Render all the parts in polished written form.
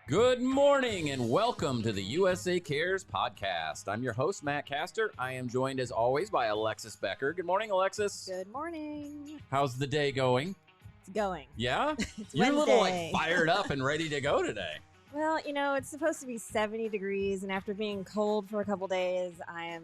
Good morning and welcome to the USA Cares podcast. I'm your host, Matt Castor. I am joined as always by Alexis Becker. Good morning, Alexis. Good morning. How's the day going? It's going. Yeah? It's You're Wednesday. a little fired up and ready to go today. Well, it's supposed to be 70 degrees, and after being cold for a couple days, I'm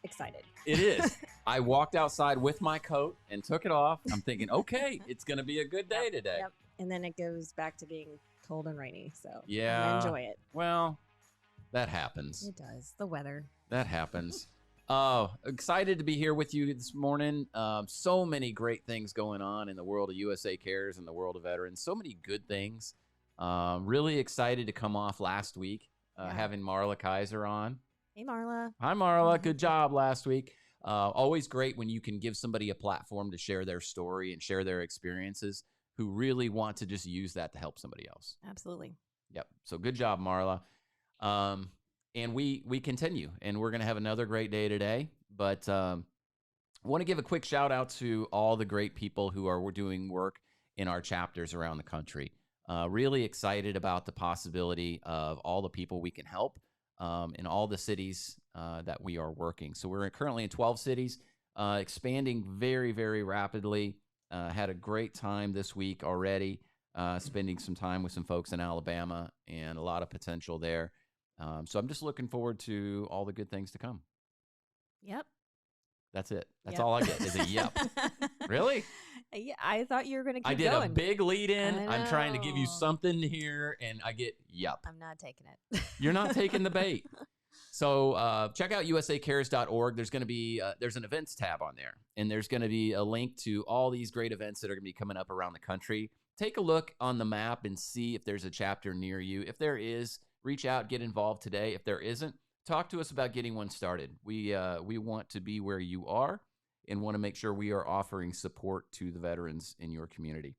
excited. It is. I walked outside with my coat and took it off. I'm thinking, okay, it's going to be a good day today. Yep. And then it goes back to being cold and rainy, so Yeah. I enjoy it. Well, that happens. It does. The weather. That happens. Excited to be here with you this morning. So many great things going on in the world of USA Cares and the world of veterans. So many good things. Really excited to come off last week, having Marla Kaiser on. Hey, Marla. Hi, Marla. Good job last week. Always great when you can give somebody a platform to share their story and share their experiences who really want to just use that to help somebody else. Absolutely. Yep. So good job, Marla. And we continue, and we're going to have another great day today. But I want to give a quick shout out to all the great people who are doing work in our chapters around the country. Really excited about the possibility of all the people we can help in all the cities that we are working. So we're currently in 12 cities, expanding very, very rapidly. Had a great time this week already, spending some time with some folks in Alabama and a lot of potential there. So I'm just looking forward to all the good things to come. Yep. That's it. That's Yep. all I get is a yep. Really? Yeah, I thought you were going to keep I did going. a big lead in. I I'm trying to give you know. something here, and I get yep. I'm not taking it. You're not taking the bait. So check out usacares.org. There's going to be there's an events tab on there, and there's going to be a link to all these great events that are going to be coming up around the country. Take a look on the map and see if there's a chapter near you. If there is, reach out, get involved today. If there isn't, talk to us about getting one started. We want to be where you are and want to make sure we are offering support to the veterans in your community.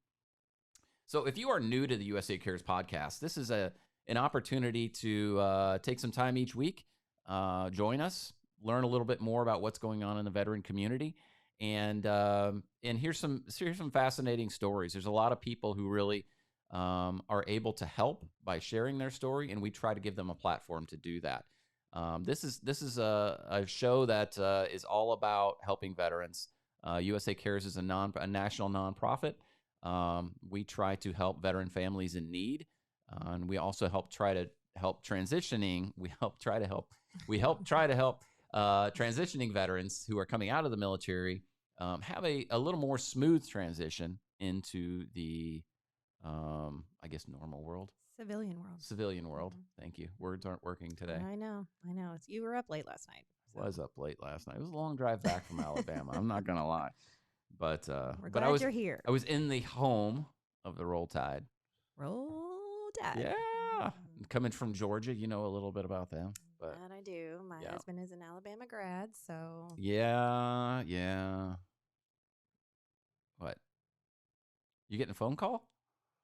So if you are new to the USA Cares podcast, this is an opportunity to take some time each week. Join us, learn a little bit more about what's going on in the veteran community, and here's some fascinating stories. There's a lot of people who really are able to help by sharing their story, and we try to give them a platform to do that. This is a show that is all about helping veterans. USA Cares is a national nonprofit. We try to help veteran families in need, and we also help transitioning. We help try to help transitioning veterans who are coming out of the military have a little more smooth transition into the, I guess, normal world. Civilian world. Mm-hmm. Thank you. Words aren't working today. I know. You were up late last night. Was up late last night. It was a long drive back from Alabama. I'm not gonna lie, but We're glad you're here. I was in the home of the Roll Tide. Roll Tide. Yeah, coming from Georgia, you know a little bit about them. But That I do. My husband is an Alabama grad, so yeah. What? You getting a phone call?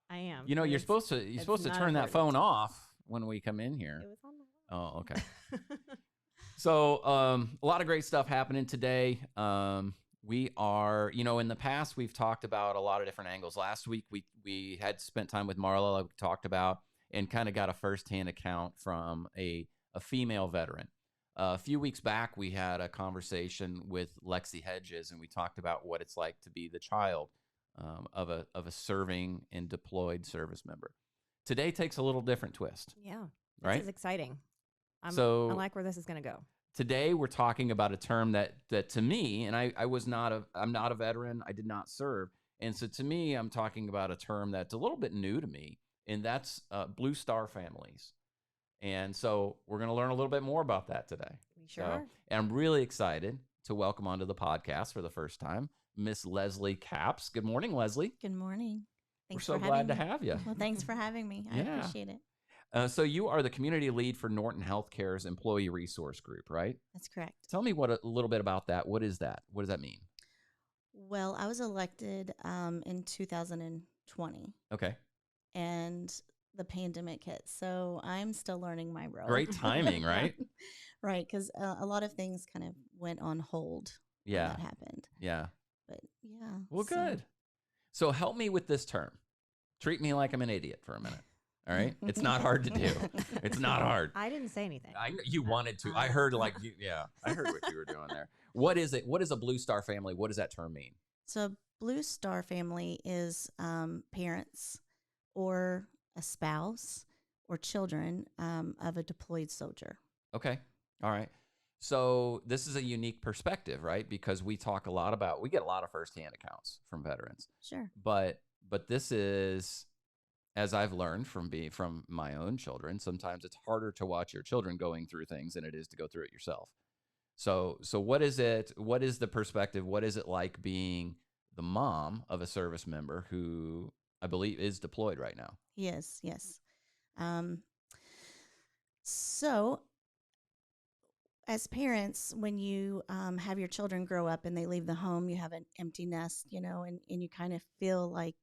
I am. You know, you're It's- supposed to it's turn not that phone important. off when we come in here. It was on the Oh, okay. So a lot of great stuff happening today. We are, in the past, we've talked about a lot of different angles. Last week, we had spent time with Marla, like we talked about, and kind of got a firsthand account from a female veteran. A few weeks back, we had a conversation with Lexi Hedges, and we talked about what it's like to be the child of a serving and deployed service member. Today takes a little different twist. Yeah. Right? This is exciting. I like where this is going to go. Today, we're talking about a term that to me, and I'm not a veteran. I did not serve. And so to me, I'm talking about a term that's a little bit new to me, and that's Blue Star families. And so we're going to learn a little bit more about that today. We sure are. And I'm really excited to welcome onto the podcast for the first time, Miss Leslie Capps. Good morning, Leslie. Good morning. Thanks We're so for glad to having me. have you. Well, thanks for having me. I Yeah. appreciate it. So you are the community lead for Norton Healthcare's employee resource group, right? That's correct. Tell me a little bit about that. What is that? What does that mean? Well, I was elected in 2020, Okay. and the pandemic hit, so I'm still learning my role. Great timing, right? Right, because a lot of things kind of went on hold when Yeah. that happened. Yeah. But yeah. Well, good. So help me with this term. Treat me like I'm an idiot for a minute. All right. It's not hard to do. It's not hard. I didn't say anything. I know you wanted to. I heard I heard what you were doing there. What is it? What is a Blue Star family? What does that term mean? So, Blue Star family is parents or a spouse or children of a deployed soldier. Okay. All right. So this is a unique perspective, right? Because we get a lot of firsthand accounts from veterans. Sure. But this is, as I've learned from my own children, sometimes it's harder to watch your children going through things than it is to go through it yourself. So what is it? What is the perspective? What is it like being the mom of a service member who I believe is deployed right now? Yes. So, as parents, when you have your children grow up and they leave the home, you have an empty nest, and you kind of feel like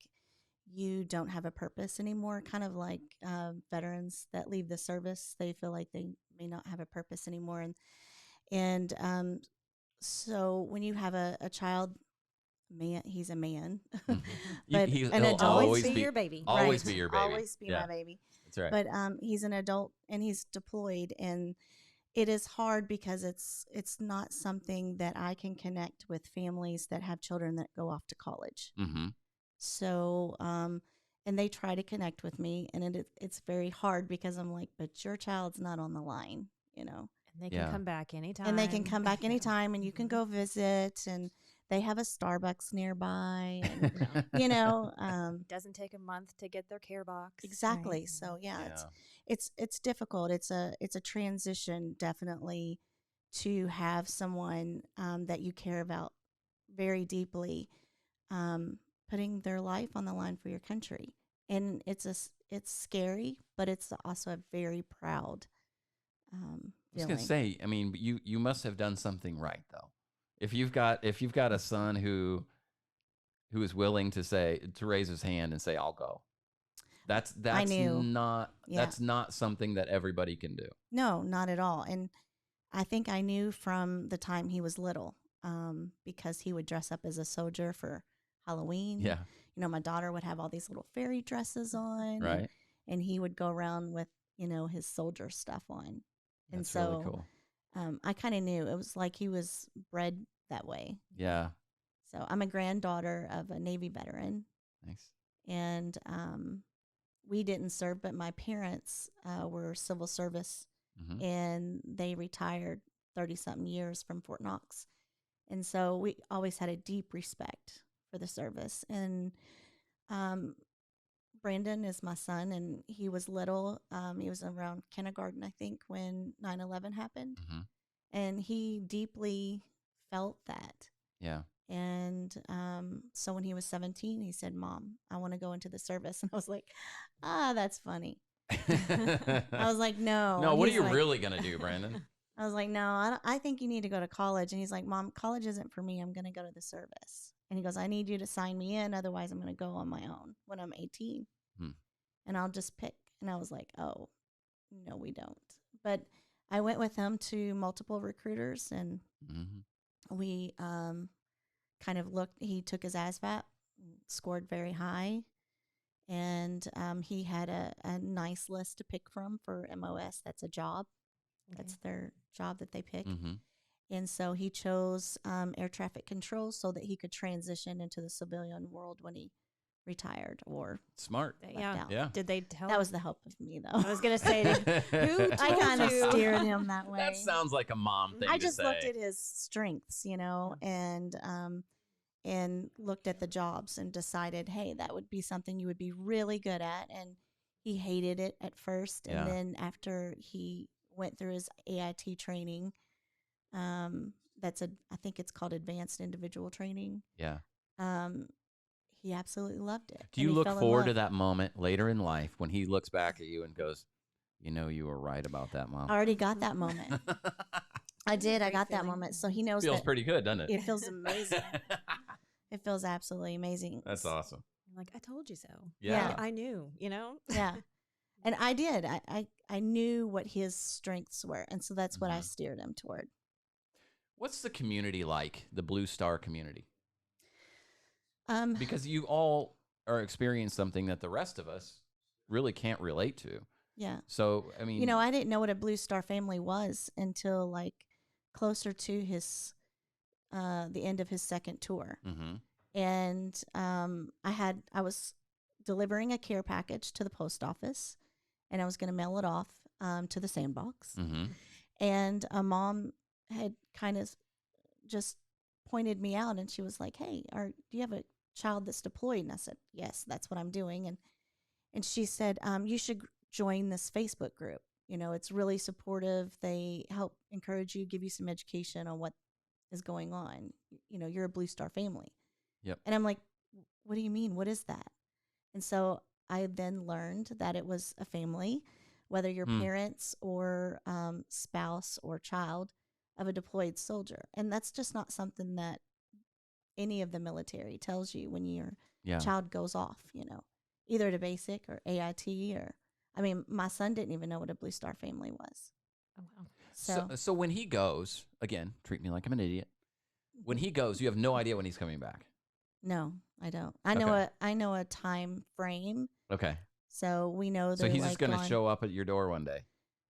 you don't have a purpose anymore, kind of like veterans that leave the service. They feel like they may not have a purpose anymore. And so when you have a child, he's a man, Mhm. but He'll an adult. always be your baby. Always Right. be your baby. Always be Yeah. my baby. That's right. But he's an adult and he's deployed, and it is hard because it's not something that I can connect with families that have children that go off to college. Mm-hmm. So, and they try to connect with me, and it's very hard because I'm like, but your child's not on the line, And they can Yeah. come back anytime. and they can come back anytime, and you can go visit, and they have a Starbucks nearby, and Doesn't take a month to get their care box. exactly. Right. So yeah, Yeah. it's difficult. It's a transition, definitely, to have someone that you care about very deeply, putting their life on the line for your country, and it's scary, but it's also a very proud I was feeling. gonna say, I mean, you must have done something right though. If you've got a son who is willing to raise his hand and say, "I'll go," that's knew. not Yeah. that's not something that everybody can do. No, not at all. And I think I knew from the time he was little, because he would dress up as a soldier for Halloween. Yeah. My daughter would have all these little fairy dresses on, Right. and he would go around with, his soldier stuff on. And That's so really cool. I kind of knew it was like he was bred that way. Yeah. So I'm a granddaughter of a Navy veteran, Nice. and we didn't serve, but my parents were civil service, Mm-hmm. and they retired 30-something years from Fort Knox. And so we always had a deep respect for the service. And Brandon is my son, and he was little. He was around kindergarten, I think, when 9/11 happened. Mm-hmm. And he deeply felt that. Yeah. And so when he was 17, he said, "Mom, I want to go into the service." And I was like, that's funny. I was like, no. No, And what are he's you like- really gonna do, Brandon? I was like, no, I think you need to go to college. And he's like, "Mom, college isn't for me. I'm going to go to the service." And he goes, "I need you to sign me in. Otherwise, I'm going to go on my own when I'm 18. Hmm. And I'll just pick." And I was like, "Oh, no, we don't." But I went with him to multiple recruiters, and Mm-hmm. we kind of looked. He took his ASVAB, scored very high. And he had a nice list to pick from for MOS. That's a job. That's their job that they pick. Mm-hmm. And so he chose air traffic control so that he could transition into the civilian world when he retired or Smart. left Yeah. out. Yeah. Did they tell? That was the help of me, though. I was gonna say, who I told kind of you? steered him that way. That sounds like a mom thing I to just say. looked at his strengths, and looked at the jobs and decided, hey, that would be something you would be really good at. And he hated it at first. Yeah. And then after he went through his AIT training, I think it's called advanced individual training. Yeah. He absolutely loved it. Do you look forward to that moment later in life when he looks back at you and goes, "You were right about that, Mom"? I already got that moment. I did. I Great got that feeling. moment. So he knows Feels that pretty good, doesn't it? it feels amazing. It feels absolutely amazing. That's awesome. I'm like, I told you so. Yeah. I knew. Yeah. And I did. I knew what his strengths were. And so that's what I Mhm. steered him toward. What's the community like, the Blue Star community? Um, Because you all are experiencing something that the rest of us really can't relate to. Yeah. So, I mean, You know, I didn't know what a Blue Star family was until like closer to his the end of his second tour. mm-hmm, And I was delivering a care package to the post office, and I was going to mail it off to the sandbox. mm-hmm, And a mom had kind of just pointed me out, and she was like, "Hey, do you have a child that's deployed?" And I said, "Yes, that's what I'm doing." And she said, "You should join this Facebook group. You know, it's really supportive. They help encourage you, give you some education on what is going on. You know, you're a Blue Star family." yep, And I'm like, "What do you mean? What is that?" And so I then learned that it was a family, whether you're Hmm. parents or spouse or child of a deployed soldier. And that's just not something that any of the military tells you when your yeah. child goes off, you know, either to basic or AIT or, I mean, my son didn't even know what a Blue Star family was. Oh, wow. So when he goes, again, treat me like I'm an idiot. When he goes, you have no idea when he's coming back. No, I don't. Okay. I know a time frame. Okay. So we know So they're he's like just going to gone. show up at your door one day,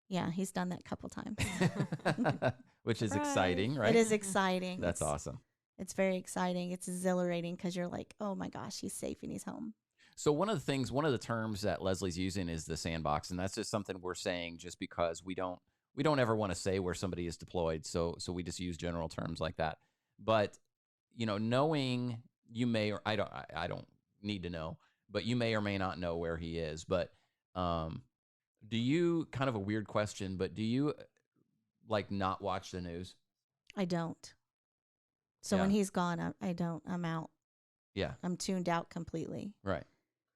Yeah, he's done that a couple times. which is Surprise. exciting, right? It is exciting. That's It's- awesome. It's very exciting. It's exhilarating because you're like, oh my gosh, he's safe and he's home. So one of the terms that Leslie's using is the sandbox, and that's just something we're saying just because we don't ever want to say where somebody is deployed, so we just use general terms like that. But knowing you may or I don't need to know, but you may or may not know where he is. But do you, kind of a weird question, but do you like not watch the news? I don't. So when Yeah. he's gone, I don't. I'm out. Yeah. I'm tuned out completely. Right.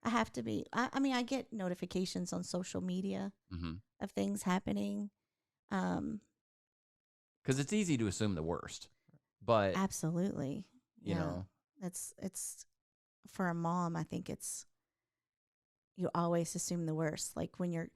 I have to be. I mean, I get notifications on social media Mm-hmm. of things happening. Because it's easy to assume the worst, but Absolutely. you Yeah. know, It's for a mom, I think you always assume the worst. Like when your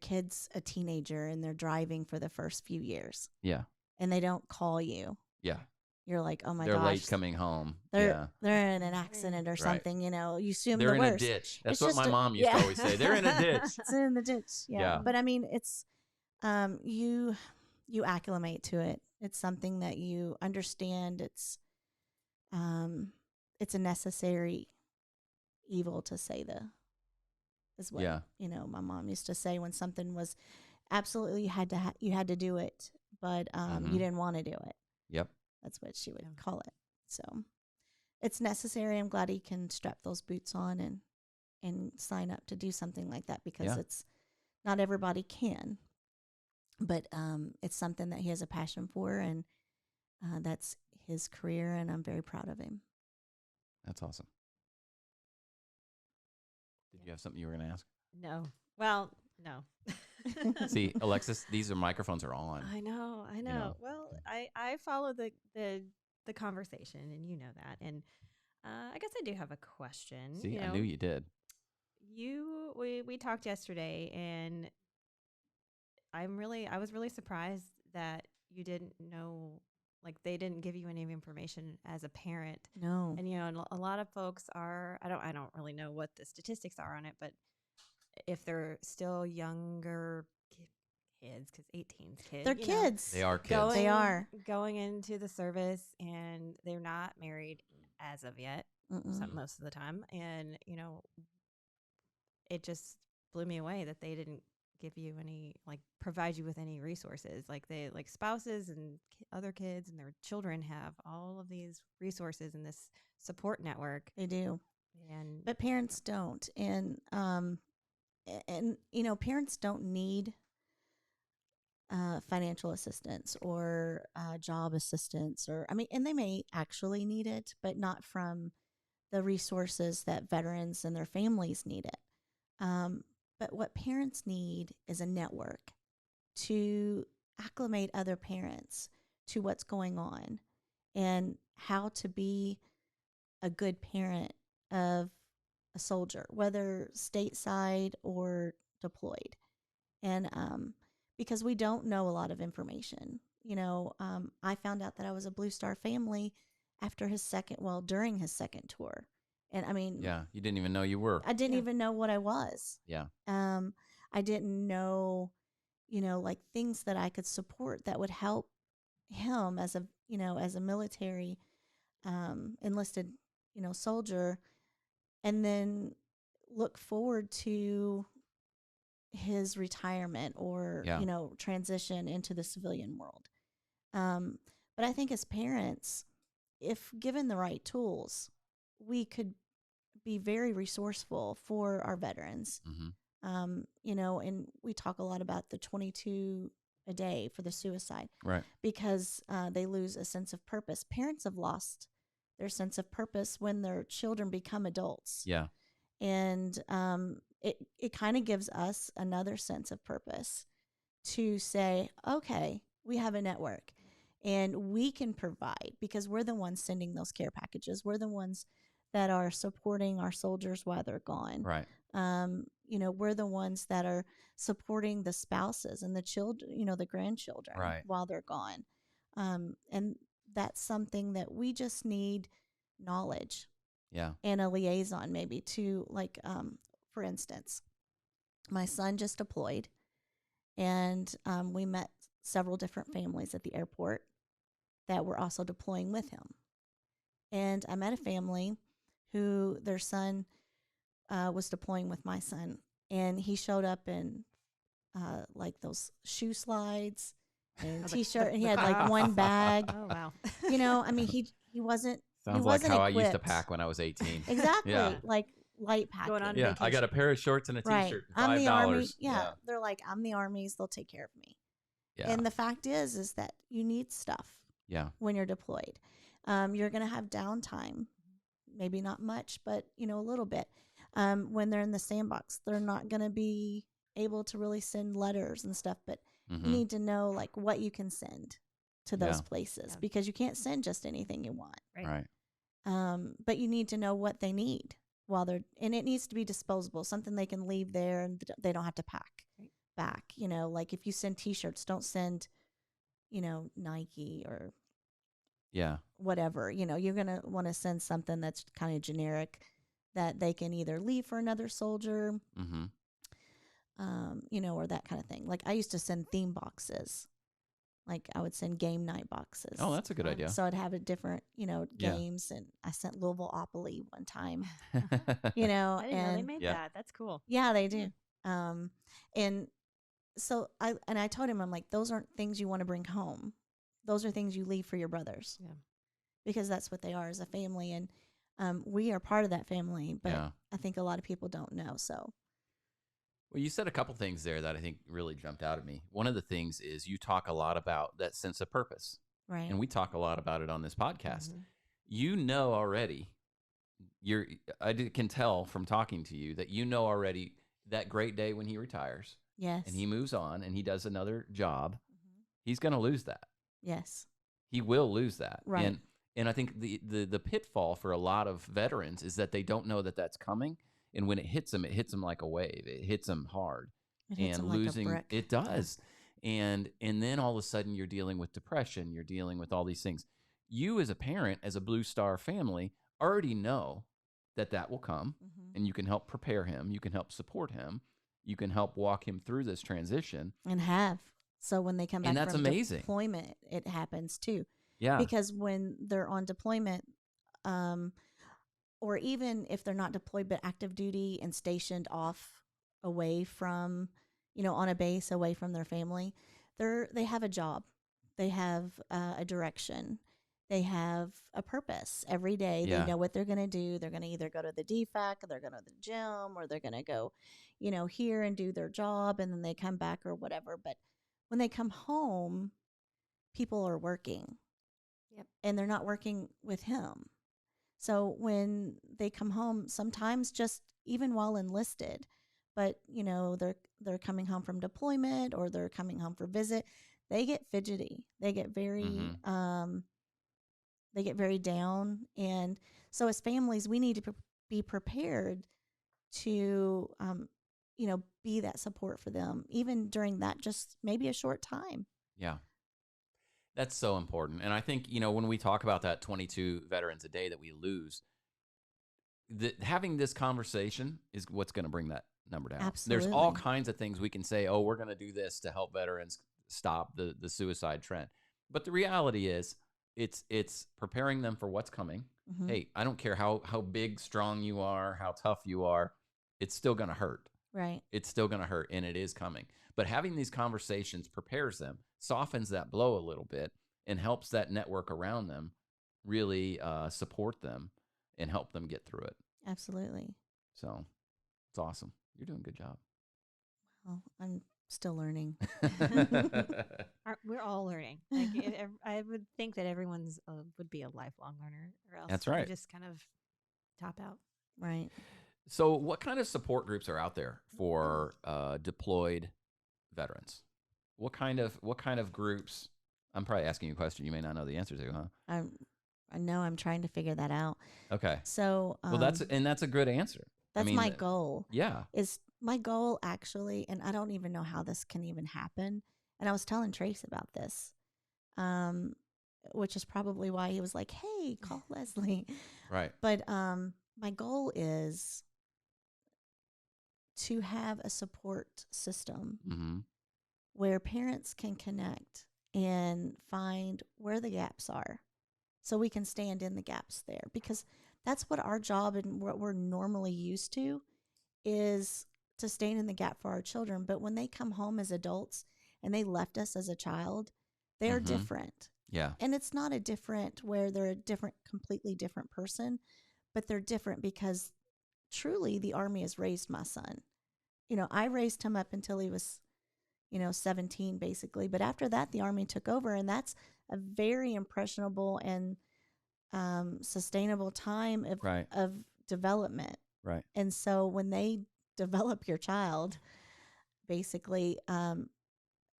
kid's a teenager and they're driving for the first few years yeah, and they don't call you, yeah, you're like, oh my they're gosh, late coming home. they're in an accident or Right. something. You know, you assume They're the in worst. a ditch. That's It's what just my a- mom used to yeah. always say. They're in a ditch. It's in the ditch. Yeah. Yeah. But I mean, it's you acclimate to it. It's something that you understand. It's a necessary evil, to say is what Yeah. my mom used to say when something was absolutely you had to do it, but Mhm. you didn't want to do it. Yep. That's what she would Yeah. call it. So it's necessary. I'm glad he can strap those boots on and sign up to do something like that, because Yeah. it's not everybody can, but it's something that he has a passion for, and that's his career, and I'm very proud of him. That's awesome. Did you have something you were going to ask? No. Well, no. See, Alexis, these microphones are on. I know. know. Well, I follow the conversation, and you know that. And I guess I do have a question. See, I knew you did. We talked yesterday, and I was really surprised that you didn't know, like they didn't give you any information as a parent. No. And a lot of folks are, I don't really know what the statistics are on it, but if they're still younger kids, because 18's kids, They're kids. They are kids. They are. going into the service, and they're not married as of yet, Mm-mm. most of the time. And it just blew me away that they didn't give you any, like, provide you with any resources. Like, they, like, spouses and other kids and their children have all of these resources in this support network. They do. And But parents don't. And parents don't need financial assistance or job assistance, and they may actually need it, but not from the resources that veterans and their families need it. But what parents need is a network to acclimate other parents to what's going on and how to be a good parent of a soldier, whether stateside or deployed. And because we don't know a lot of information. I found out that I was a Blue Star family during his second tour. And I mean, Yeah. You didn't even know you were. I didn't Yeah. even know what I was. Yeah. I didn't know, like things that I could support that would help him as a military enlisted, soldier, and then look forward to his retirement or, Yeah. transition into the civilian world. But I think as parents, if given the right tools, we could be very resourceful for our veterans. Mm-hmm. And we talk a lot about the 22 a day for the suicide, Right. because they lose a sense of purpose. Parents have lost their sense of purpose when their children become adults. Yeah. And it kind of gives us another sense of purpose to say, okay, we have a network and we can provide, because we're the ones sending those care packages. We're the ones that are supporting our soldiers while they're gone. Right. We're the ones that are supporting the spouses and the children, the grandchildren, Right. while they're gone. And that's something that we just need knowledge Yeah. and a liaison, maybe, to, like, for instance, my son just deployed, and we met several different families at the airport that were also deploying with him. And I met a family who their son was deploying with my son, and he showed up in like those shoe slides and t-shirt, and he had like one bag. Oh, wow. I mean, he wasn't. Sounds he like wasn't how I used to equipped. pack when I was 18. Exactly, Yeah. like light packing. Going on Yeah. I got a pair of shorts and a Right. t-shirt. I'm the Army. $5. Yeah. They're like, I'm the Army's. They'll take care of me. Yeah. And the fact is that you need stuff Yeah. when you're deployed. You're going to have downtime, maybe not much, but a little bit. When they're in the sandbox, they're not going to be able to really send letters and stuff, but Mm-hmm. you need to know like what you can send to those Yeah. places, Yeah. because you can't send just anything you want. Right. But you need to know what they need while they're, and it needs to be disposable, something they can leave there and they don't have to pack back. Like if you send t-shirts, don't send, Nike or Yeah. whatever. You're going to want to send something that's kind of generic that they can either leave for another soldier, Mm-hmm. Or that kind of thing. Like I used to send theme boxes. Like I would send game night boxes. Oh, that's a good idea. So I'd have a different, Yeah. games. And I sent Louisville Opoly one time, I didn't know they and made Yeah. that. That's cool. yeah, they do. And so I told him, I'm like, those aren't things you want to bring home. Those are things you leave for your brothers. Yeah. Because that's what they are as a family. And we are part of that family, but Yeah. I think a lot of people don't know. So Well, you said a couple things there that I think really jumped out at me. One of the things is you talk a lot about that sense of purpose, right. and we talk a lot about it on this podcast. Mhm. You know already, can tell from talking to you that you know already that great day when he retires Yes. and he moves on and he does another job, Mhm. he's going to lose that. Yes. He will lose that. Right. And I think the pitfall for a lot of veterans is that they don't know that that's coming. And when it hits them like a wave. It hits them hard. It hits And them like a losing brick. it does. And then all of a sudden you're dealing with depression. You're dealing with all these things. You as a parent, as a Blue Star family, already know that will come, Mhm. and you can help prepare him. You can help support him. You can help walk him through this transition. And have. So when they come back And that's from amazing. deployment, it happens too. Yeah. Because when they're on deployment, or even if they're not deployed but active duty and stationed off away from, on a base away from their family, they have a job. They have a direction. They have a purpose every day. Yeah. They know what they're going to do. They're going to either go to the DFAC, or they're going to the gym, or they're going to go, here and do their job, and then they come back or whatever. But when they come home, people are working. Yep. And they're not working with him. So when they come home, sometimes just even while enlisted, but they're coming home from deployment or they're coming home for visit, they get fidgety. They get very down. And so as families, we need to be prepared to be that support for them, even during that just maybe a short time. Yeah. That's so important. And I think, when we talk about that 22 veterans a day that we lose, having this conversation is what's going to bring that number down. Absolutely. There's all kinds of things we can say, oh, we're going to do this to help veterans stop the suicide trend. But the reality is it's preparing them for what's coming. Mm-hmm. Hey, I don't care how big, strong you are, how tough you are, it's still going to hurt. Right. It's still going to hurt, and it is coming. But having these conversations prepares them, softens that blow a little bit, and helps that network around them really support them and help them get through it. Absolutely. So it's awesome. You're doing a good job. Well, I'm still learning. We're all learning. Like I would think that everyone's would be a lifelong learner, or else That's right. you just kind of top out. Right. So what kind of support groups are out there for deployed veterans? What kind of groups? I'm probably asking you a question you may not know the answer to, huh? I know I'm trying to figure that out. Okay. So Well, that's a good answer. That's my goal. Yeah. Is my goal actually, and I don't even know how this can even happen. And I was telling Trace about this, which is probably why he was like, "Hey, call Leslie." Right. But my goal is to have a support system Mm-hmm. where parents can connect and find where the gaps are, so we can stand in the gaps there, because that's what our job and what we're normally used to is to stand in the gap for our children. But when they come home as adults and they left us as a child, they're Mm-hmm. different. Yeah. And it's not a different where they're a completely different person, but they're different because truly the Army has raised my son. I raised him up until he was, 17 basically. But after that, the Army took over, and that's a very impressionable and sustainable time of development. Right. And so when they develop your child, basically,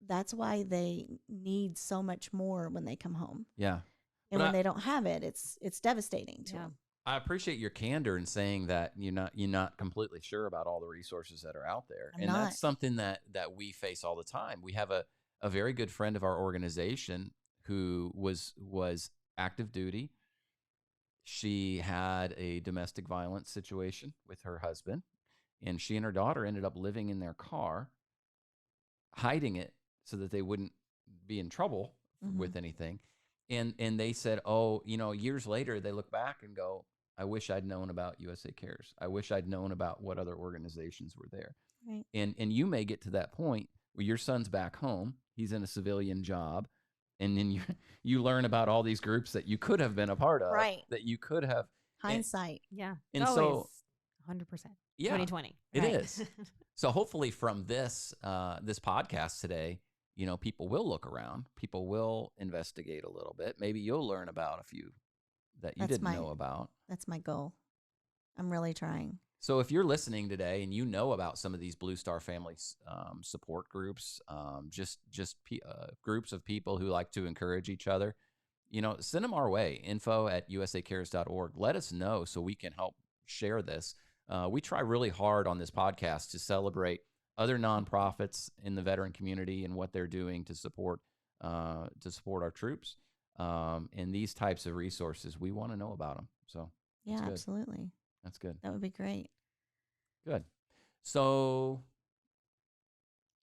that's why they need so much more when they come home. Yeah. And when they don't have it, it's devastating to them. I appreciate your candor in saying that you're not completely sure about all the resources that are out there. I'm not. That's something that we face all the time. We have a very good friend of our organization who was active duty. She had a domestic violence situation with her husband, and she and her daughter ended up living in their car, hiding it so that they wouldn't be in trouble with anything. And they said, oh, years later, they look back and go, I wish I'd known about USA Cares. I wish I'd known about what other organizations were there. Right. And you may get to that point where your son's back home, he's in a civilian job, and then you learn about all these groups that you could have been a part of, right? That you could have. Hindsight. Yeah. And it's so 100%. Yeah, 2020. It right. is. So hopefully from this podcast today, people will look around, people will investigate a little bit. Maybe you'll learn about a few that you didn't know about. That's my goal. I'm really trying. So if you're listening today and you know about some of these Blue Star Family support groups, just groups of people who like to encourage each other, send them our way, info@usacares.org. Let us know so we can help share this. We try really hard on this podcast to celebrate other nonprofits in the veteran community and what they're doing to support our troops. And these types of resources, we want to know about them. So yeah, absolutely. That's good. That would be great. Good. So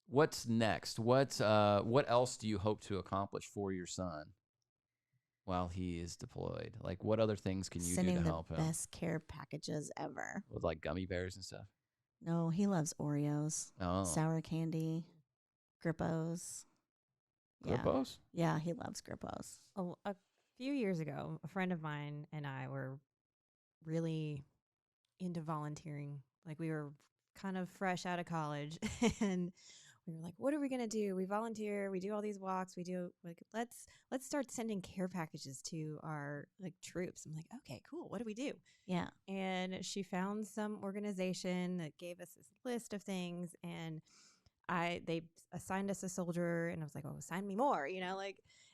what's next? What else do you hope to accomplish for your son while he is deployed? Like, what other things can you do to help him? Sending the best care packages ever. With like gummy bears and stuff? No, he loves Oreos, sour candy, Grippos. Grippos? Yeah, he loves Grippos. Oh, a few years ago, a friend of mine and I were really into volunteering. Like, we were kind of fresh out of college, and we were like, what are we going to do? We volunteer, we do all these walks, we do like, let's start sending care packages to our troops. I'm like, okay, cool. What do we do? Yeah. And she found some organization that gave us this list of things, and they assigned us a soldier, and I was like, oh, sign me more,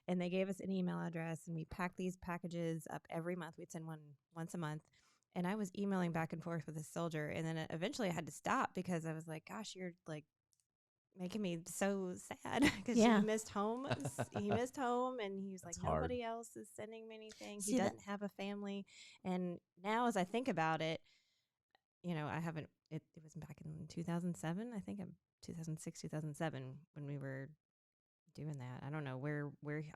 and they gave us an email address, and we packed these packages up every month. We'd send one once a month. And I was emailing back and forth with this soldier, and then eventually I had to stop because I was like, gosh, you're making me so sad because he missed home. He missed home, and he was like, nobody else is sending me anything. He doesn't have a family. And now as I think about it, I haven't, it was back in 2007, I think, 2006, 2007, when we were doing that. I don't know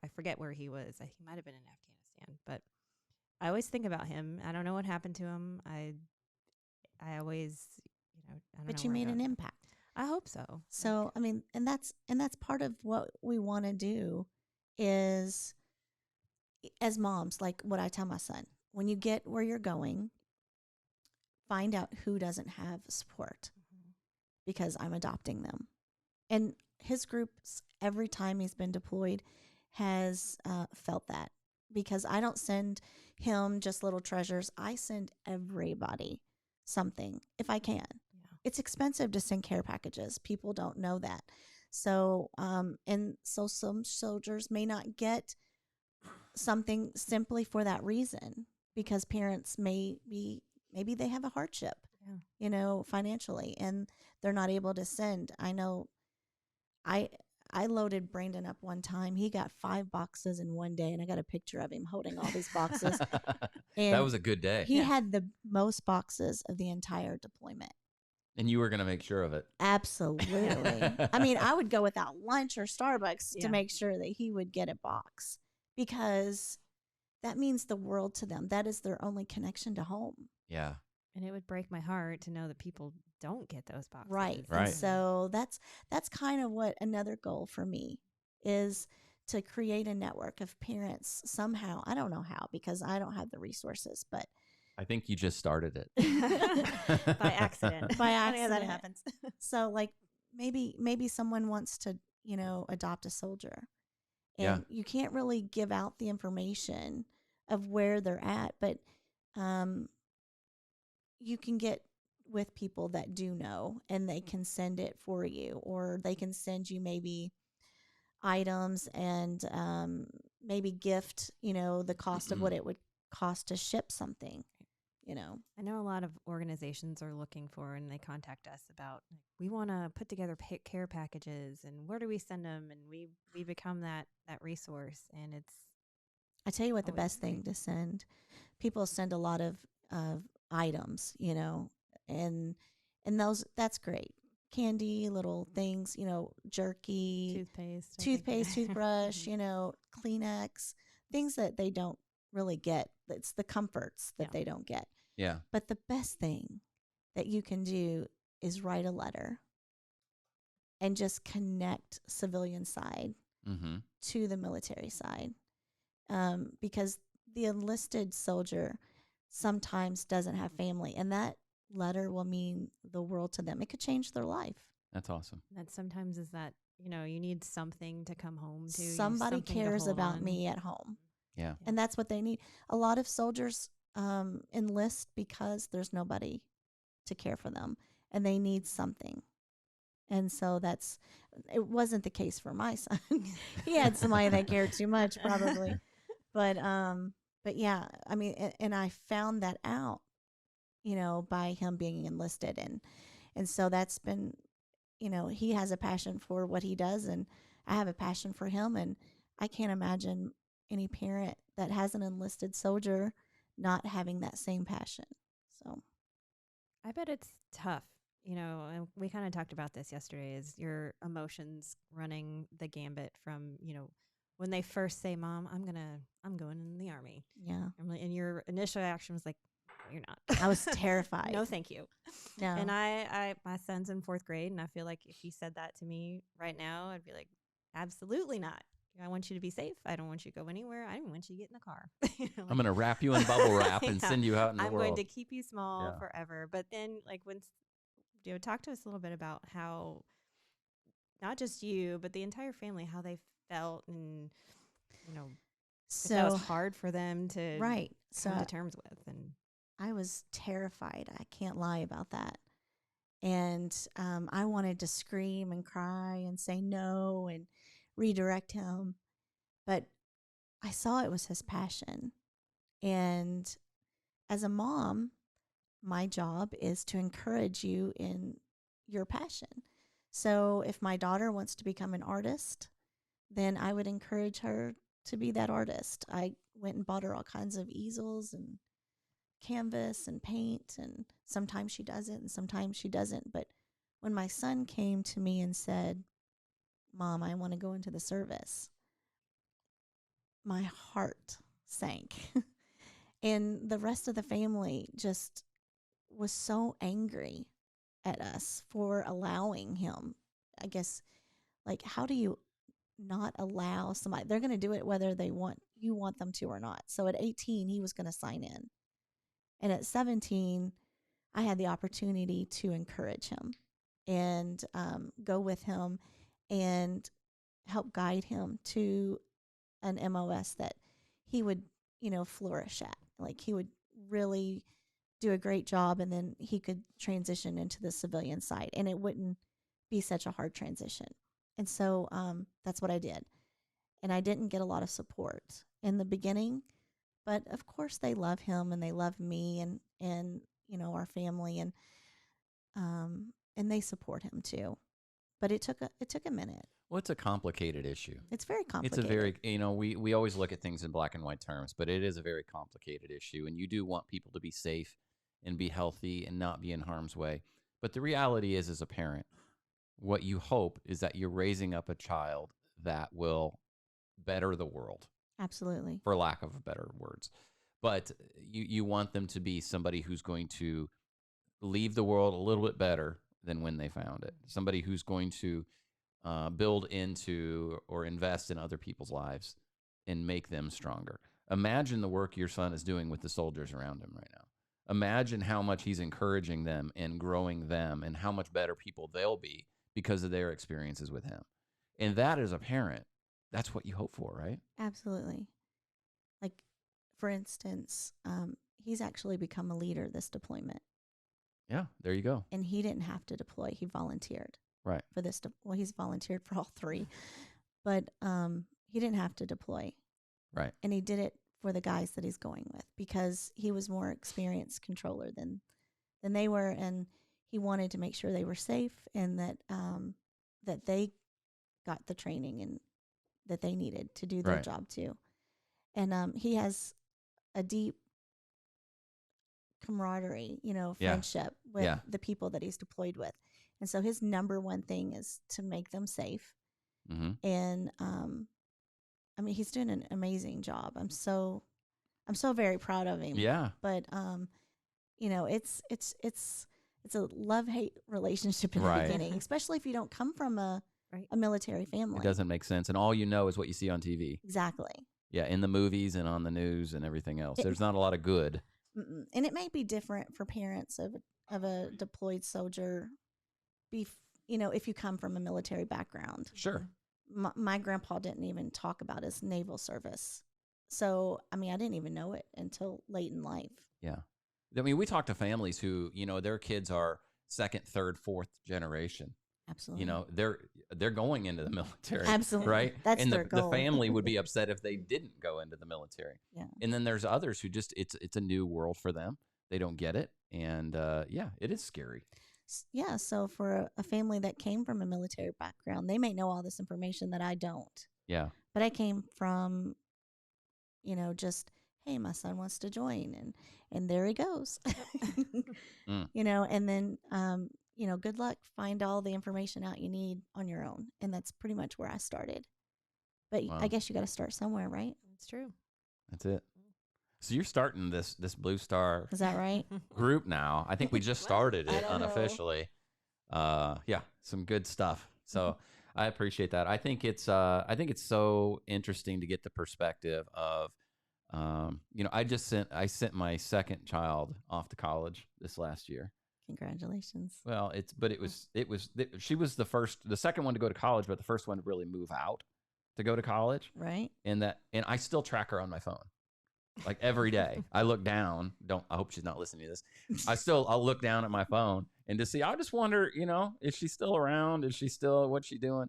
I forget where he was. He might have been in Afghanistan, but I always think about him. I don't know what happened to him. I always, I don't But know you where made God. an impact. I hope so. So, I mean, and that's part of what we want to do is, as moms, like what I tell my son, when you get where you're going, find out who doesn't have support, because I'm adopting them. And his groups, every time he's been deployed, has felt that, because I don't send him just little treasures. I send everybody something if I can. Yeah. It's expensive to send care packages. People don't know that. So, so some soldiers may not get something simply for that reason, because parents maybe they have a hardship, financially, and they're not able to send. I know I loaded Brandon up one time. He got 5 boxes in one day, and I got a picture of him holding all these boxes. And that was a good day. he had the most boxes of the entire deployment. And you were going to make sure of it. Absolutely. I mean, I would go without lunch or Starbucks to Yeah. make sure that he would get a box, because that means the world to them. That is their only connection to home. Yeah. And it would break my heart to know that people don't get those boxes. Right. Right. And so that's kind of what another goal for me is, to create a network of parents somehow. I don't know how, because I don't have the resources, but I think you just started it. By accident. By Funny how that accident. happens. So like maybe someone wants to, adopt a soldier, and Yeah. you can't really give out the information of where they're at, but you can get with people that do know, and they can send it for you, or they can send you maybe items, and maybe gift, the cost of what it would cost to ship something, I know a lot of organizations are looking for, and they contact us about, like, we want to put together care packages, and where do we send them? And we become that resource, and it's. I tell you what, the always best thing great. to send, people send a lot of items, and that's great. Candy, little things, jerky, Toothpaste, I think. toothpaste, toothbrush, Kleenex, things that they don't really get. It's the comforts that they don't get. Yeah. But the best thing that you can do is write a letter and just connect civilian side Mm-hmm. to the military side. Because the enlisted soldier sometimes doesn't have family, and that letter will mean the world to them. It could change their life. That's awesome. That sometimes is that, you need something to come home to. Somebody something to cares hold about on. me at home. Yeah. And that's what they need. A lot of soldiers enlist because there's nobody to care for them, and they need something. And so it wasn't the case for my son. He had somebody that cared too much, probably. But yeah, I mean, and I found that out, by him being enlisted, and so that's been, he has a passion for what he does, and I have a passion for him, and I can't imagine any parent that has an enlisted soldier not having that same passion. So I bet it's tough. And we kind of talked about this yesterday, is your emotions running the gambit from, when they first say, "Mom, I'm going in the Army." yeah, And your initial reaction was like, "No, you're not." I was terrified. No, thank you. No. And my son's in 4th grade, and I feel like if he said that to me right now, I'd be like, absolutely not. I want you to be safe. I don't want you to go anywhere. I don't want you to get in the car. I'm going to wrap you in bubble wrap and Yeah. send you out in the I'm world. going to keep you small Yeah. forever. But then, like, when talk to us a little bit about how not just you, but the entire family, how they felt, and if that So was hard for them to right. So come to terms with. And I was terrified. I can't lie about that. And I wanted to scream and cry and say no and redirect him. But I saw it was his passion. And as a mom, my job is to encourage you in your passion. So if my daughter wants to become an artist, then I would encourage her to be that artist. I went and bought her all kinds of easels and canvas and paint, and sometimes she does it and sometimes she doesn't. But when my son came to me and said, Mom, I want to go into the service, my heart sank. And the rest of the family just was so angry at us for allowing him. I guess, like, how do you not allow somebody? They're going to do it whether you want them to or not. So at 18, he was going to sign in. And at 17, I had the opportunity to encourage him and go with him and help guide him to an MOS that he would, flourish at. Like, he would really do a great job, and then he could transition into the civilian side, and it wouldn't be such a hard transition. And so that's what I did. And I didn't get a lot of support in the beginning, but of course they love him and they love me and our family, and they support him too. But it took a minute. Well, it's a complicated issue. It's very complicated. It's a very, we always look at things in black and white terms, but it is a very complicated issue. And you do want people to be safe and be healthy and not be in harm's way. But the reality is, as a parent, what you hope is that you're raising up a child that will better the world. Absolutely. For lack of better words. But you want them to be somebody who's going to leave the world a little bit better than when they found it. Somebody who's going to build into or invest in other people's lives and make them stronger. Imagine the work your son is doing with the soldiers around him right now. Imagine how much he's encouraging them and growing them, and how much better people they'll be because of their experiences with him. And that, as a parent, that's what you hope for, right? Absolutely. Like, for instance, he's actually become a leader this deployment. Yeah, there you go. And he didn't have to deploy. He volunteered. Right. For this. Well, he's volunteered for all three. But he didn't have to deploy. Right. And he did it for the guys that he's going with because he was more experienced controller than they were. And he wanted to make sure they were safe and that that they got the training and that they needed to do their job too. And he has a deep camaraderie, friendship with the people that he's deployed with. And so his number one thing is to make them safe. Mm-hmm. And he's doing an amazing job. I'm so very proud of him. Yeah. But it's a love-hate relationship in the beginning, especially if you don't come from a military family. It doesn't make sense. And all you know is what you see on TV. Exactly. Yeah, in the movies and on the news and everything else. There's not a lot of good. And it may be different for parents of a deployed soldier, if you come from a military background. Sure. My grandpa didn't even talk about his naval service. So, I didn't even know it until late in life. Yeah. We talk to families who, their kids are second, third, fourth generation. Absolutely. They're going into the military. Absolutely. Right? That's and their goal. The family would be upset if they didn't go into the military. Yeah. And then there's others who just, it's a new world for them. They don't get it. And it is scary. Yeah. So for a family that came from a military background, they may know all this information that I don't. Yeah. But I came from, just, hey, my son wants to join, and there he goes. And then, good luck. Find all the information out you need on your own. And that's pretty much where I started. But I guess you got to start somewhere, right? That's true. That's it. So you're starting this Blue Star. Is that right? Group now. I think we just started it unofficially. Some good stuff. So I appreciate that. I think it's so interesting to get the perspective of, I sent my second child off to college this last year. Congratulations. Well, she was the second one to go to college, but the first one to really move out to go to college. Right. And I still track her on my phone. Like every day I look down, I hope she's not listening to this. I'll look down at my phone and to see, I just wonder, is she still around? What's she doing?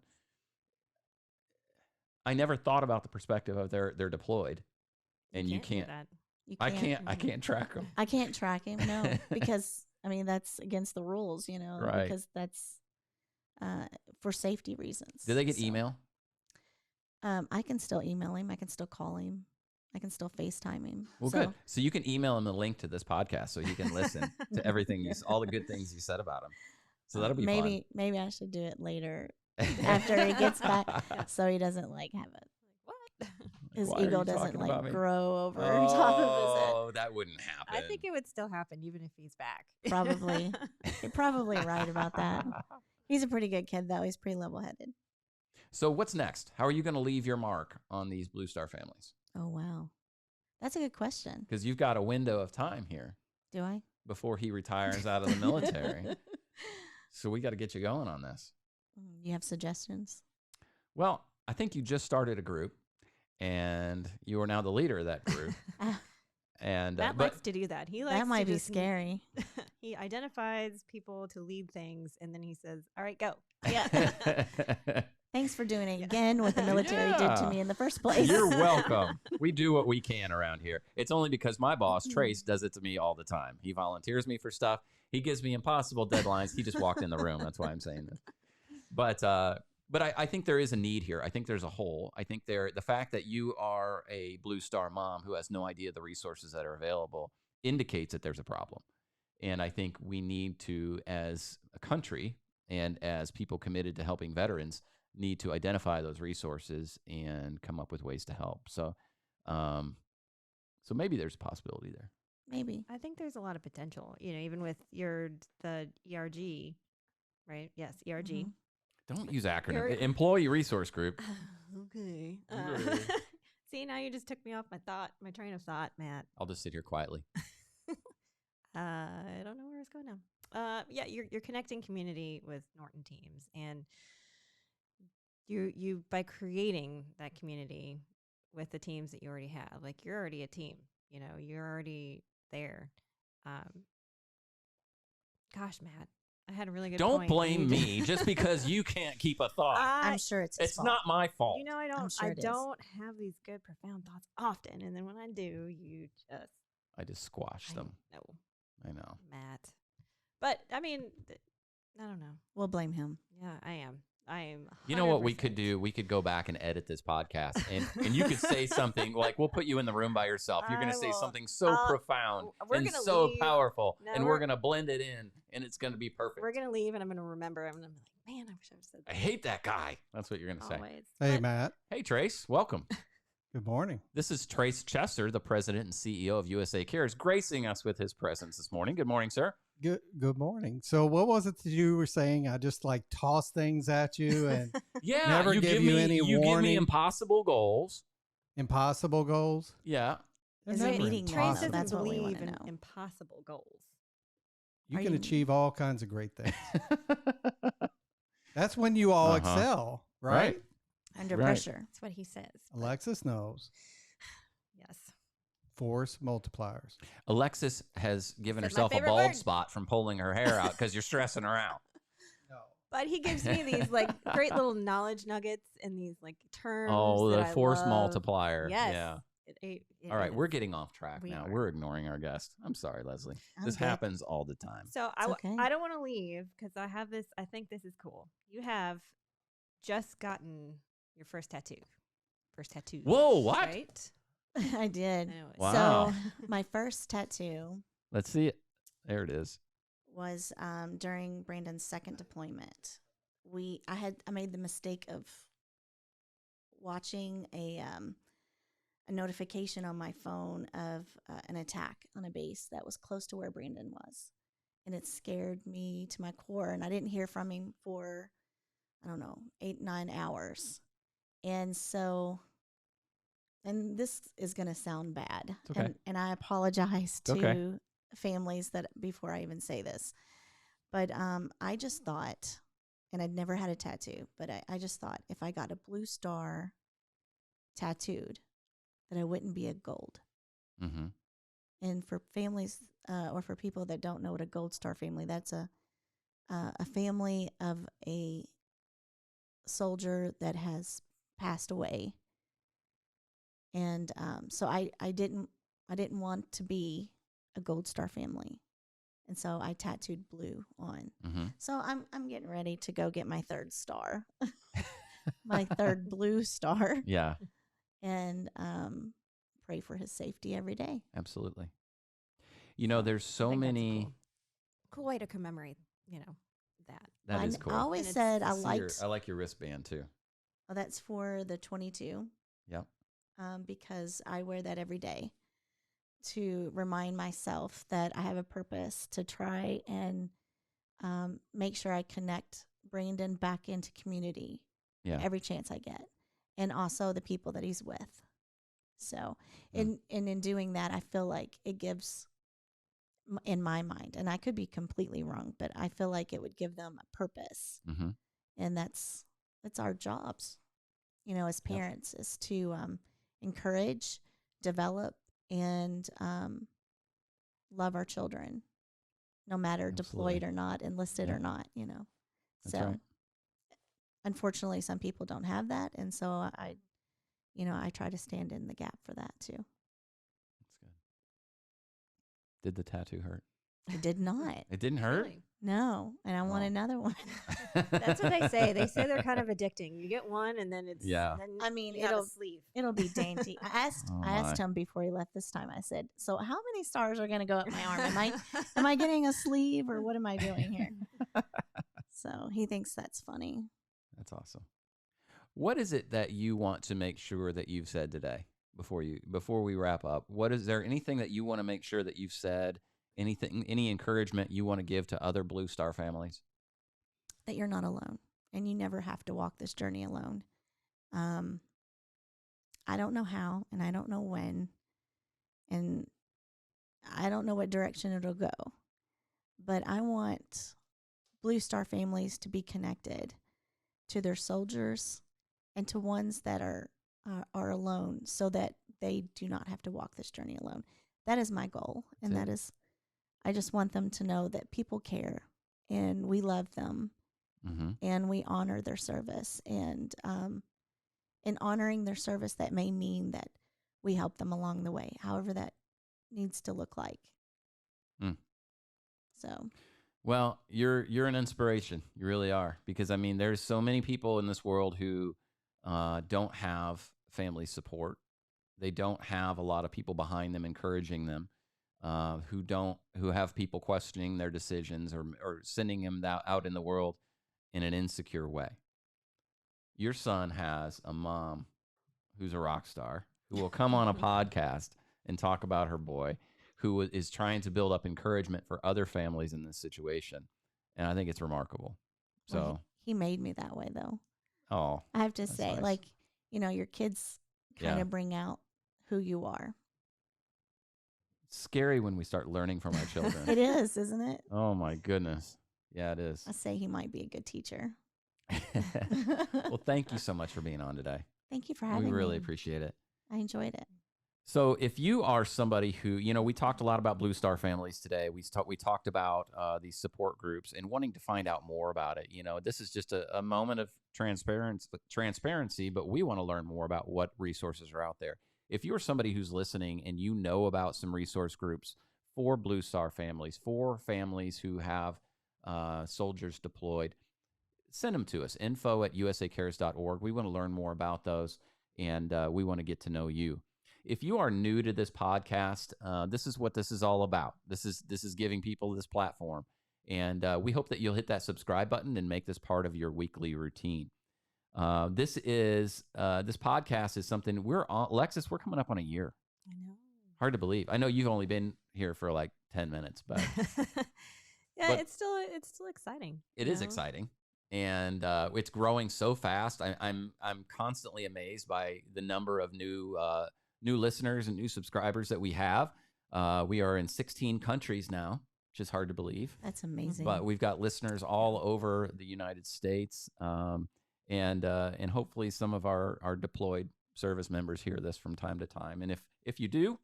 I never thought about the perspective of they're deployed and you can't. I can't track them. I can't track him. No, because that's against the rules, right. Because that's for safety reasons. Do they get email? I can still email him. I can still call him. I can still FaceTime him. Well, good. So you can email him the link to this podcast so he can listen to everything all the good things you said about him. So that'll be maybe I should do it later after he gets back, so he doesn't like have it. What? His Why are ego you doesn't talking about like me? grow over top of his head. Oh, that wouldn't happen. I think it would still happen even if he's back. Probably. You're probably right about that. He's a pretty good kid, though. He's pretty level-headed. So what's next? How are you going to leave your mark on these Blue Star families? Oh, wow. That's a good question. Because you've got a window of time here Do I? before he retires out of the military. So we got to get you going on this. You have suggestions? Well, I think you just started a group, and you are now the leader of that group. And Matt but likes to do that. He likes That might to be just- scary. He identifies people to lead things, and then he says, "All right, go." Yeah. Thanks for doing it again what the military did to Yeah. me in the first place. You're welcome. We do what we can around here. It's only because my boss, Trace, does it to me all the time. He volunteers me for stuff. He gives me impossible deadlines. He just walked in the room. That's why I'm saying this. But I think there is a need here. I think there's a hole. I think the fact that you are a Blue Star mom who has no idea the resources that are available indicates that there's a problem. And I think we need to, as a country and as people committed to helping veterans, need to identify those resources and come up with ways to help. So, so maybe there's a possibility there. Maybe. I think there's a lot of potential. Even with the ERG, right? Yes, ERG. Mhm. Don't use acronym. You're- Employee Resource Group. Okay. Okay. See, now you just took me off my train of thought, Matt. I'll just sit here quietly. I don't know where it's going now. Yeah, you're connecting community with Norton teams, and you by creating that community with the teams that you already have, like you're already a team. You're already there. Gosh, Matt, I had a really good. Don't point. blame You me just because you can't keep a thought. I'm sure it's his It's fault. not my fault. I don't. sure I it is. don't have these good, profound thoughts often, and then when I do, you just. I just squashed them. No, I know. Matt. But I mean, I don't know. We'll blame him. Yeah, I am. You know what we could 100%. do? We could go back and edit this podcast, and you could say something like, "We'll put you in the room by yourself. You're going I to say will. something so profound we're and gonna so leave. powerful, No, and we're we're- going to blend it in, and it's going to be perfect." We're gonna leave, and I'm gonna remember. I'm gonna be like, man, I wish I would have said I that. hate that guy. That's what you're going to say. Always. Hey, But Matt. Hey, Trace, welcome. Good morning. This is Trace Chester, the president and CEO of USA Cares, gracing us with his presence this morning. Good morning, sir. Good morning. So, what was it that you were saying? I just like toss things at you and Yeah, Never you give give you me any you give me warning. impossible goals. impossible goals. Yeah, They're Is it never meeting Trace Awesome. doesn't That's what we believe wanna in know. impossible goals. You Are can you- achieve all kinds of great things. That's when you all Uh-huh. excel, right? Right. Under Right. pressure. That's what he says. but Alexis knows. Yes. Force multipliers. Alexis has given Said my herself a favorite bald word. spot from pulling her hair out because you're stressing her out. No. But he gives me these like great little knowledge nuggets and these like terms. Oh, that the I force love. multiplier. Yes. Yeah. It All right, is. we're getting off track We now. are. We're ignoring our guest. I'm sorry, Leslie. I'm This good. happens all the time. So It's okay. I don't want to leave because I have this. I think this is cool. You have just gotten your first tattoo. First tattoo. Whoa, what? Right? I did. I know it. Wow. So, my first tattoo Let's see it. There it is. was during Brandon's second deployment. I made the mistake of watching a notification on my phone of an attack on a base that was close to where Brandon was, and it scared me to my core. And I didn't hear from him for 8-9 hours, and so. And this is going to sound bad, It's okay. and I apologize to It's okay. families that before I even say this, but I just thought, and I'd never had a tattoo, but I just thought if I got a blue star tattooed, that I wouldn't be a gold. Mm-hmm. And for families or for people that don't know what a gold star family, that's a family of a soldier that has passed away. And so I didn't want to be a gold star family, and so I tattooed blue on. Mm-hmm. So I'm getting ready to go get my third star, my third blue star, Yeah. and pray for his safety every day. Absolutely. You know, there's I so think that's a many. cool way to commemorate, that. That is I cool. always And said I See liked. I like your wristband too. Oh, that's for the 22. Yep. Because I wear that every day to remind myself that I have a purpose to try and make sure I connect Brandon back into community Yeah. every chance I get, and also the people that he's with. So, Mm. in doing that, I feel like it gives, in my mind, and I could be completely wrong, but I feel like it would give them a purpose, Mm-hmm. and that's our jobs, as Yep. parents, is to encourage, develop, and love our children, no matter Absolutely. deployed or not, enlisted Yep. or not. That's So right. unfortunately, some people don't have that, and so I try to stand in the gap for that too. That's good. Did the tattoo hurt? It did not. It didn't hurt? Really? No, and I want Oh. another one. That's what they say. They say they're kind of addicting. You get one, and then it's Yeah. Then I mean, you have a sleeve. It'll be dainty. I asked Oh, I asked my. him before he left this time. I said, "So how many stars are going to go up my arm? Am I getting a sleeve, or what am I doing here?" So he thinks that's funny. That's awesome. What is it that you want to make sure that you've said today before we wrap up? What is there anything that you want to make sure that you've said? Anything, any encouragement you want to give to other Blue Star families? That you're not alone, and you never have to walk this journey alone. I don't know how, and I don't know when, and I don't know what direction it'll go, but I want Blue Star families to be connected to their soldiers and to ones that are alone, so that they do not have to walk this journey alone. That is my goal, and That's that is, I just want them to know that people care, and we love them, Mm-hmm. and we honor their service, and in honoring their service, that may mean that we help them along the way, however that needs to look like. Mm. So, Well, you're an inspiration. You really are, because I mean, there's so many people in this world who don't have family support. They don't have a lot of people behind them encouraging them. Who have people questioning their decisions or sending them out in the world in an insecure way. Your son has a mom who's a rock star, who will come on a podcast and talk about her boy, who is trying to build up encouragement for other families in this situation. And I think it's remarkable. So, well, he made me that way, though. oh, I have to that's say, nice. like, your kids kind Yeah. of bring out who you are. It's scary when we start learning from our children. It is, isn't it? Oh, my goodness. Yeah, it is. I say he might be a good teacher. Well, thank you so much for being on today. Thank you for having me. We really appreciate it. I enjoyed it. So if you are somebody who, we talked a lot about Blue Star families today. We talked about these support groups and wanting to find out more about it. This is just a moment of transparency, but we want to learn more about what resources are out there. If you're somebody who's listening and you know about some resource groups for Blue Star families, for families who have soldiers deployed, send them to us, info@usacares.org. We want to learn more about those, and we want to get to know you. If you are new to this podcast, this is what this is all about. This is giving people this platform, and we hope that you'll hit that subscribe button and make this part of your weekly routine. This podcast is something we're on. Lexus, we're coming up on a year. I know. Hard to believe. I know you've only been here for like 10 minutes, but Yeah, But- it's still exciting. it is exciting. And it's growing so fast. I'm constantly amazed by the number of new listeners and new subscribers that we have. We are in 16 countries now, which is hard to believe. That's amazing. But we've got listeners all over the United States, and hopefully some of our deployed service members hear this from time to time. And if you do,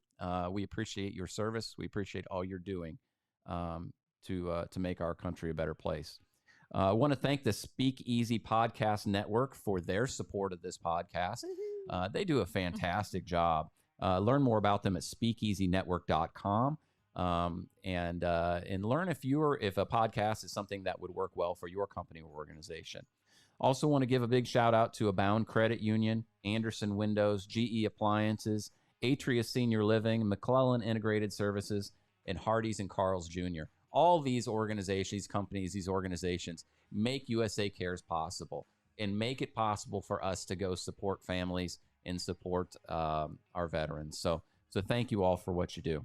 we appreciate your service. We appreciate all you're doing to make our country a better place. I want to thank the Speak Easy Podcast Network for their support of this podcast. They do a fantastic job. Learn more about them at speakeasynetwork.com and learn if a podcast is something that would work well for your company or organization. Also want to give a big shout out to Abound Credit Union, Anderson Windows, GE Appliances, Atria Senior Living, McClellan Integrated Services, and Hardee's and Carl's Jr. All these organizations, these companies, these organizations make USA Cares possible and make it possible for us to go support families and support our veterans. So thank you all for what you do.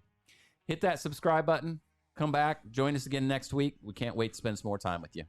Hit that subscribe button. Come back. Join us again next week. We can't wait to spend some more time with you.